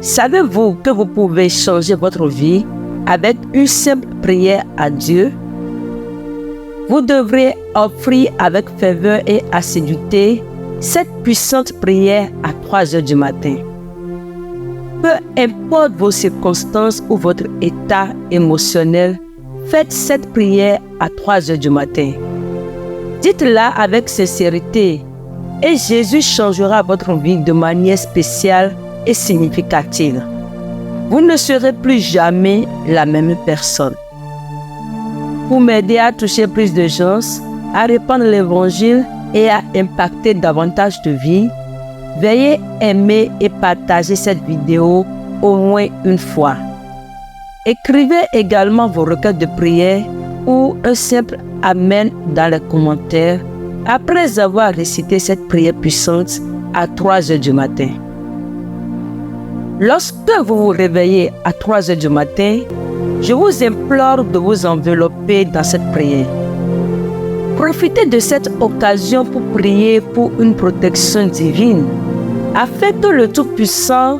Savez-vous que vous pouvez changer votre vie avec une simple prière à Dieu? Vous devrez offrir avec ferveur et assiduité cette puissante prière à 3 heures du matin. Peu importe vos circonstances ou votre état émotionnel, faites cette prière à 3 heures du matin. Dites-la avec sincérité et Jésus changera votre vie de manière spéciale et significative. Vous ne serez plus jamais la même personne. Pour m'aider à toucher plus de gens, à répandre l'évangile et à impacter davantage de vies, veuillez aimer et partager cette vidéo au moins une fois. Écrivez également vos requêtes de prière ou un simple Amen dans les commentaires après avoir récité cette prière puissante à 3 heures du matin. Lorsque vous vous réveillez à 3 heures du matin, je vous implore de vous envelopper dans cette prière. Profitez de cette occasion pour prier pour une protection divine, afin que le Tout-Puissant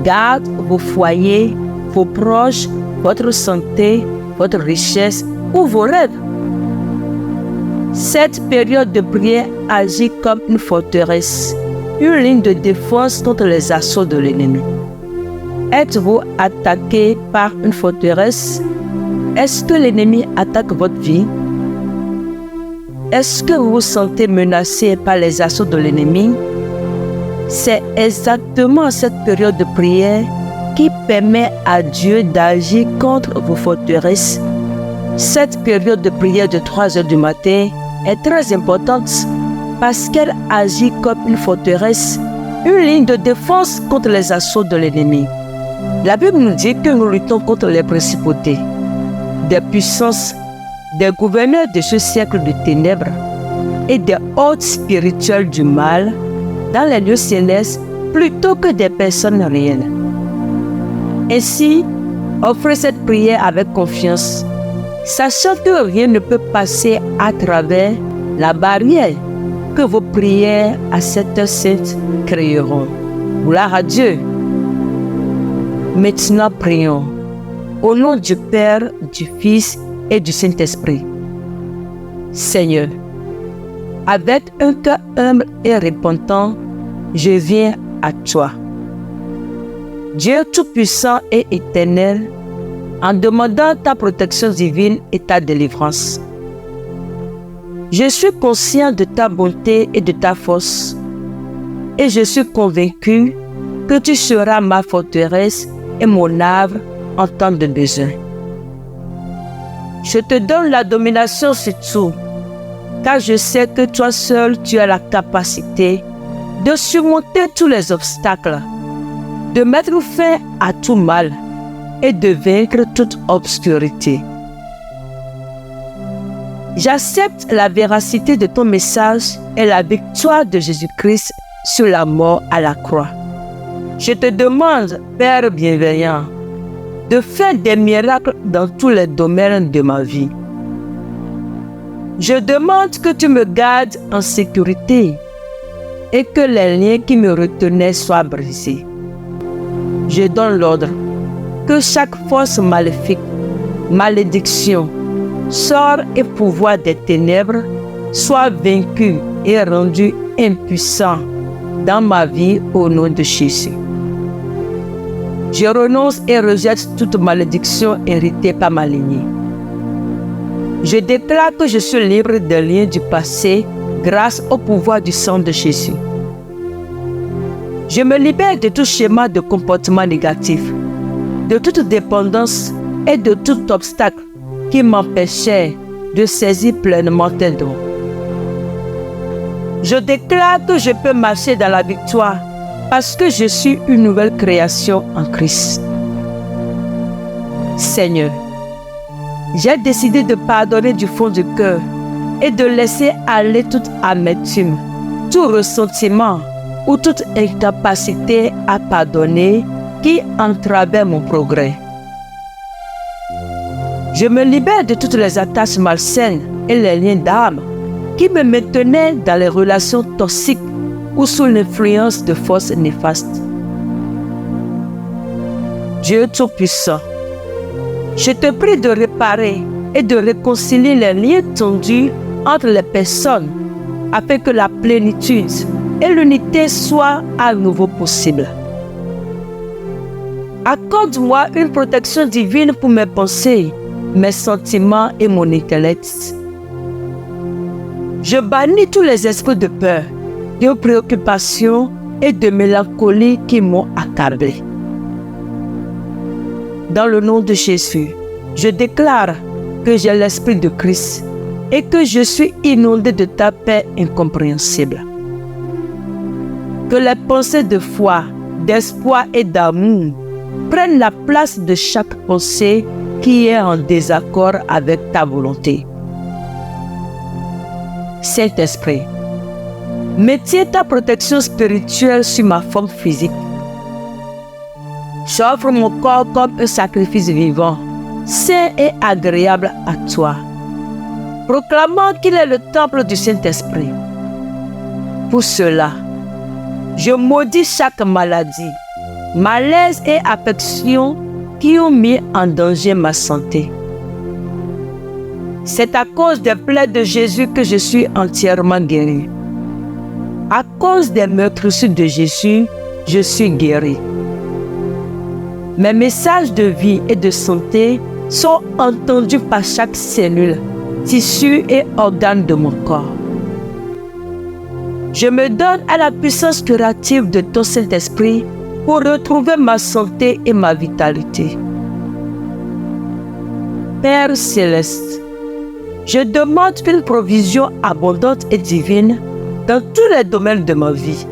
garde vos foyers, vos proches, votre santé, votre richesse ou vos rêves. Cette période de prière agit comme une forteresse, une ligne de défense contre les assauts de l'ennemi. Êtes-vous attaqué par une forteresse? Est-ce que l'ennemi attaque votre vie? Est-ce que vous vous sentez menacé par les assauts de l'ennemi? C'est exactement cette période de prière qui permet à Dieu d'agir contre vos forteresses. Cette période de prière de 3 heures du matin est très importante parce qu'elle agit comme une forteresse, une ligne de défense contre les assauts de l'ennemi. La Bible nous dit que nous luttons contre les principautés, des puissances, des gouverneurs de ce siècle de ténèbres et des hôtes spirituels du mal dans les lieux célestes plutôt que des personnes réelles. Ainsi, offrez cette prière avec confiance, sachant que rien ne peut passer à travers la barrière que vos prières à cette heure sainte créeront. Gloire à Dieu. Maintenant prions. Au nom du Père, du Fils et du Saint-Esprit. Seigneur, avec un cœur humble et repentant, je viens à toi. Dieu Tout-Puissant et éternel, en demandant ta protection divine et ta délivrance. Je suis conscient de ta bonté et de ta force, et je suis convaincu que tu seras ma forteresse et mon havre en temps de besoin. Je te donne la domination sur tout, car je sais que toi seul tu as la capacité de surmonter tous les obstacles, de mettre fin à tout mal et de vaincre toute obscurité. J'accepte la véracité de ton message et la victoire de Jésus-Christ sur la mort à la croix. Je te demande, Père bienveillant, de faire des miracles dans tous les domaines de ma vie. Je demande que tu me gardes en sécurité et que les liens qui me retenaient soient brisés. Je donne l'ordre que chaque force maléfique, malédiction, sort et pouvoir des ténèbres soit vaincu et rendu impuissant dans ma vie au nom de Jésus. Je renonce et rejette toute malédiction héritée par ma lignée. Je déclare que je suis libre des liens du passé grâce au pouvoir du sang de Jésus. Je me libère de tout schéma de comportement négatif, de toute dépendance et de tout obstacle qui m'empêchait de saisir pleinement tes dons. Je déclare que je peux marcher dans la victoire parce que je suis une nouvelle création en Christ. Seigneur, j'ai décidé de pardonner du fond du cœur et de laisser aller toute amertume, tout ressentiment ou toute incapacité à pardonner qui entravait mon progrès. Je me libère de toutes les attaches malsaines et les liens d'âme qui me maintenaient dans les relations toxiques ou sous l'influence de forces néfastes. Dieu Tout-Puissant, je te prie de réparer et de réconcilier les liens tendus entre les personnes afin que la plénitude et l'unité soient à nouveau possibles. Accorde-moi une protection divine pour mes pensées, mes sentiments et mon intellect. Je bannis tous les esprits de peur, de préoccupation et de mélancolie qui m'ont accablé. Dans le nom de Jésus, je déclare que j'ai l'Esprit de Christ et que je suis inondé de ta paix incompréhensible. Que les pensées de foi, d'espoir et d'amour prennent la place de chaque pensée qui est en désaccord avec ta volonté. Saint-Esprit, maintiens ta protection spirituelle sur ma forme physique. J'offre mon corps comme un sacrifice vivant, saint et agréable à toi, proclamant qu'il est le temple du Saint-Esprit. Pour cela, je maudis chaque maladie, malaise et affection qui ont mis en danger ma santé. C'est à cause des plaies de Jésus que je suis entièrement guéri. À cause des meurtrissures de Jésus, je suis guéri. Mes messages de vie et de santé sont entendus par chaque cellule, tissu et organe de mon corps. Je me donne à la puissance curative de ton Saint-Esprit pour retrouver ma santé et ma vitalité. Père céleste, je demande une provision abondante et divine dans tous les domaines de ma vie.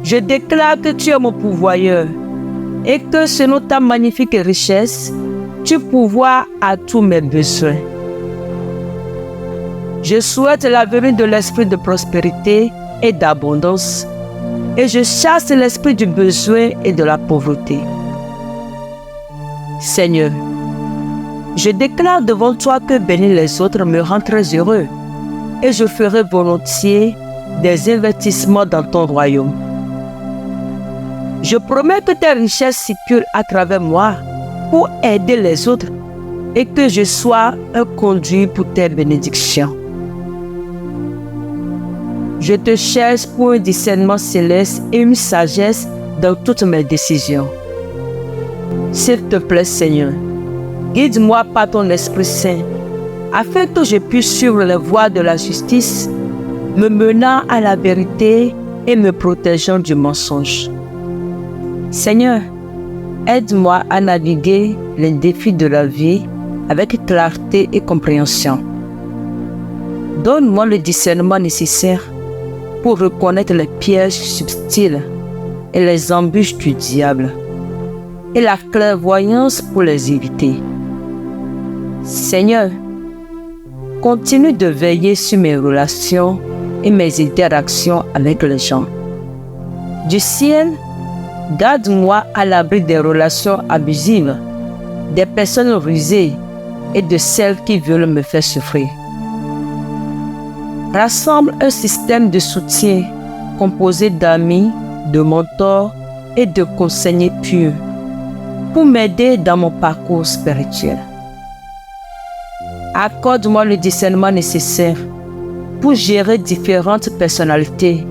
Je déclare que tu es mon pourvoyeur et que selon ta magnifique richesse, tu pourvois à tous mes besoins. Je souhaite la venue de l'esprit de prospérité et d'abondance et je chasse l'esprit du besoin et de la pauvreté. Seigneur, je déclare devant toi que bénir les autres me rend très heureux et je ferai volontiers des investissements dans ton royaume. Je promets que tes richesses circulent à travers moi pour aider les autres et que je sois un conduit pour tes bénédictions. Je te cherche pour un discernement céleste et une sagesse dans toutes mes décisions. S'il te plaît, Seigneur, guide-moi par ton Esprit Saint, afin que je puisse suivre les voies de la justice, me menant à la vérité et me protégeant du mensonge. Seigneur, aide-moi à naviguer les défis de la vie avec clarté et compréhension. Donne-moi le discernement nécessaire pour reconnaître les pièges subtils et les embûches du diable, et la clairvoyance pour les éviter. Seigneur, continue de veiller sur mes relations et mes interactions avec les gens. Du ciel, garde-moi à l'abri des relations abusives, des personnes rusées et de celles qui veulent me faire souffrir. Rassemble un système de soutien composé d'amis, de mentors et de conseillers purs pour m'aider dans mon parcours spirituel. Accorde-moi le discernement nécessaire pour gérer différentes personnalités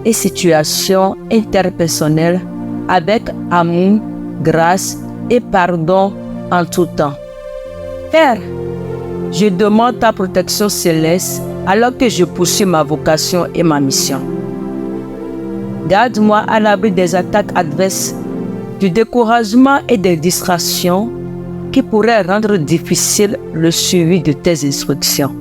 et situations interpersonnelles avec amour, grâce et pardon en tout temps. Père, je demande ta protection céleste alors que je poursuis ma vocation et ma mission. Garde-moi à l'abri des attaques adverses, du découragement et des distractions qui pourraient rendre difficile le suivi de tes instructions.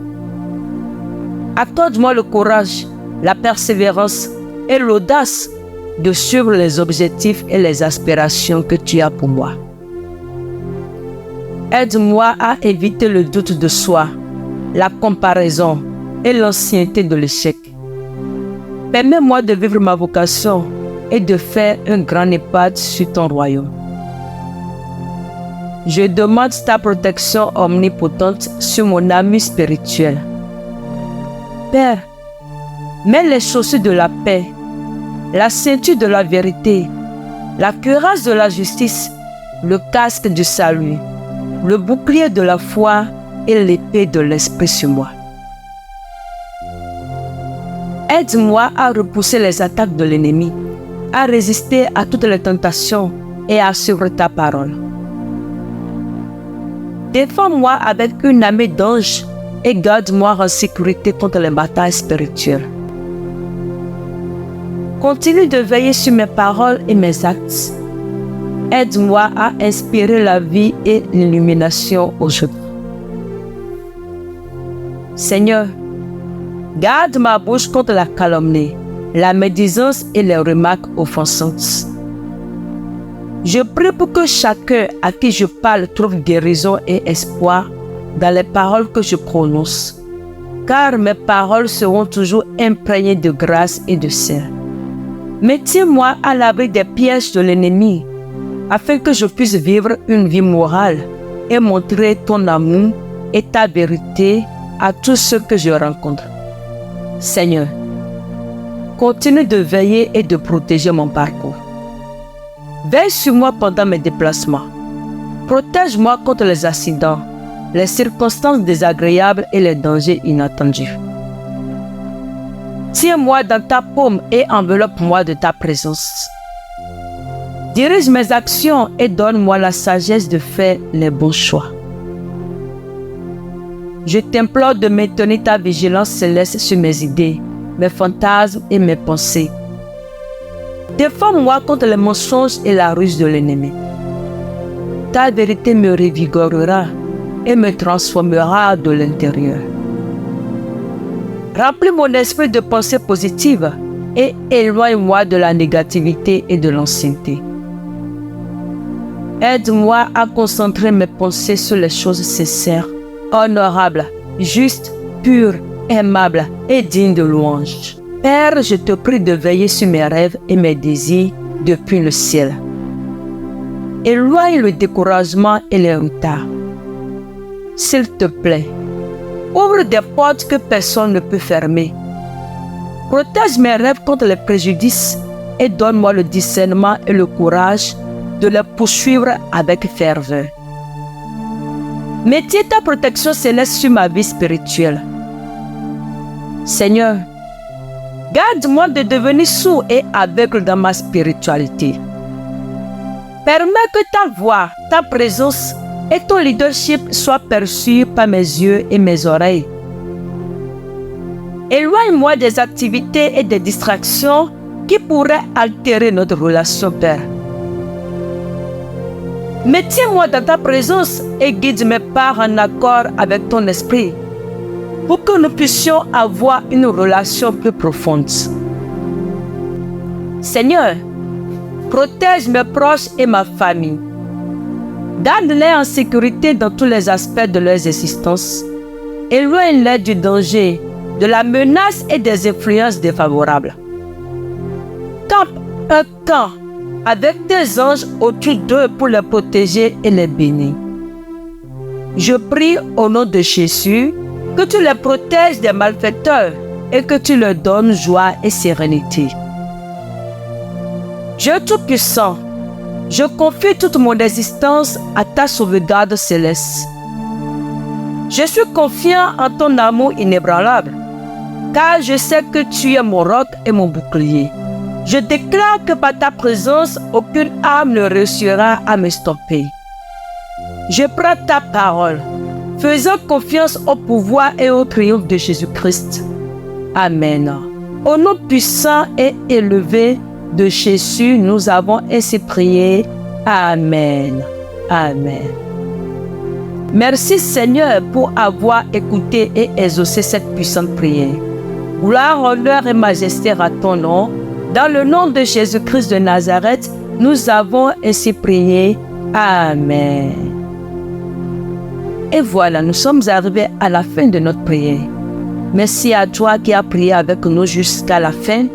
Accorde-moi le courage, la persévérance et l'audace de suivre les objectifs et les aspirations que tu as pour moi. Aide-moi à éviter le doute de soi, la comparaison et l'ancienneté de l'échec. Permets-moi de vivre ma vocation et de faire un grand impact sur ton royaume. Je demande ta protection omnipotente sur mon ami spirituel. Père, mets les chaussures de la paix, la ceinture de la vérité, la cuirasse de la justice, le casque du salut, le bouclier de la foi et l'épée de l'esprit sur moi. Aide-moi à repousser les attaques de l'ennemi, à résister à toutes les tentations et à suivre ta parole. Défends-moi avec une armée d'anges et garde-moi en sécurité contre les batailles spirituelles. Continue de veiller sur mes paroles et mes actes. Aide-moi à inspirer la vie et l'illumination aux autres. Seigneur, garde ma bouche contre la calomnie, la médisance et les remarques offensantes. Je prie pour que chacun à qui je parle trouve guérison et espoir dans les paroles que je prononce, car mes paroles seront toujours imprégnées de grâce et de sel. Mais tiens-moi à l'abri des pièges de l'ennemi, afin que je puisse vivre une vie morale et montrer ton amour et ta vérité à tous ceux que je rencontre. Seigneur, continue de veiller et de protéger mon parcours. Veille sur moi pendant mes déplacements. Protège-moi contre les accidents, les circonstances désagréables et les dangers inattendus. Tiens-moi dans ta paume et enveloppe-moi de ta présence. Dirige mes actions et donne-moi la sagesse de faire les bons choix. Je t'implore de maintenir ta vigilance céleste sur mes idées, mes fantasmes et mes pensées. Défends-moi contre les mensonges et la ruse de l'ennemi. Ta vérité me revigorera et me transformera de l'intérieur. Remplis mon esprit de pensées positives et éloigne-moi de la négativité et de l'ancienneté. Aide-moi à concentrer mes pensées sur les choses sincères, honorables, justes, pures, aimables et dignes de louange. Père, je te prie de veiller sur mes rêves et mes désirs depuis le ciel. Éloigne le découragement et les retards. S'il te plaît, ouvre des portes que personne ne peut fermer. Protège mes rêves contre les préjudices et donne-moi le discernement et le courage de les poursuivre avec ferveur. Mets ta protection céleste sur ma vie spirituelle. Seigneur, garde-moi de devenir sourd et aveugle dans ma spiritualité. Permets que ta voix, ta présence et ton leadership soient perçus par mes yeux et mes oreilles. Éloigne-moi des activités et des distractions qui pourraient altérer notre relation, Père. Mais tiens-moi dans ta présence et guide mes pas en accord avec ton esprit, pour que nous puissions avoir une relation plus profonde. Seigneur, protège mes proches et ma famille. Garde-les en sécurité dans tous les aspects de leur existence. Éloigne-les du danger, de la menace et des influences défavorables. Campe un camp avec tes anges autour d'eux pour les protéger et les bénir. Je prie au nom de Jésus que tu les protèges des malfaiteurs et que tu leur donnes joie et sérénité. Dieu Tout-Puissant, je confie toute mon existence à ta sauvegarde céleste. Je suis confiant en ton amour inébranlable, car je sais que tu es mon roc et mon bouclier. Je déclare que par ta présence, aucune âme ne réussira à me stopper. Je prends ta parole, faisant confiance au pouvoir et au triomphe de Jésus-Christ. Amen. Au nom puissant et élevé de Jésus, nous avons ainsi prié. Amen. Amen. Merci Seigneur pour avoir écouté et exaucé cette puissante prière. Gloire, honneur et majesté à ton nom. Dans le nom de Jésus-Christ de Nazareth, nous avons ainsi prié. Amen. Et voilà, nous sommes arrivés à la fin de notre prière. Merci à toi qui as prié avec nous jusqu'à la fin.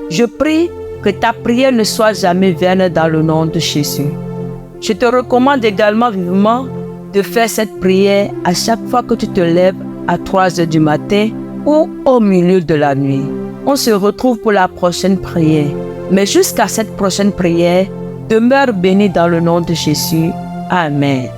Je prie que ta prière ne soit jamais vaine dans le nom de Jésus. Je te recommande également vivement de faire cette prière à chaque fois que tu te lèves à 3 heures du matin ou au milieu de la nuit. On se retrouve pour la prochaine prière. Mais jusqu'à cette prochaine prière, Demeure béni dans le nom de Jésus. Amen.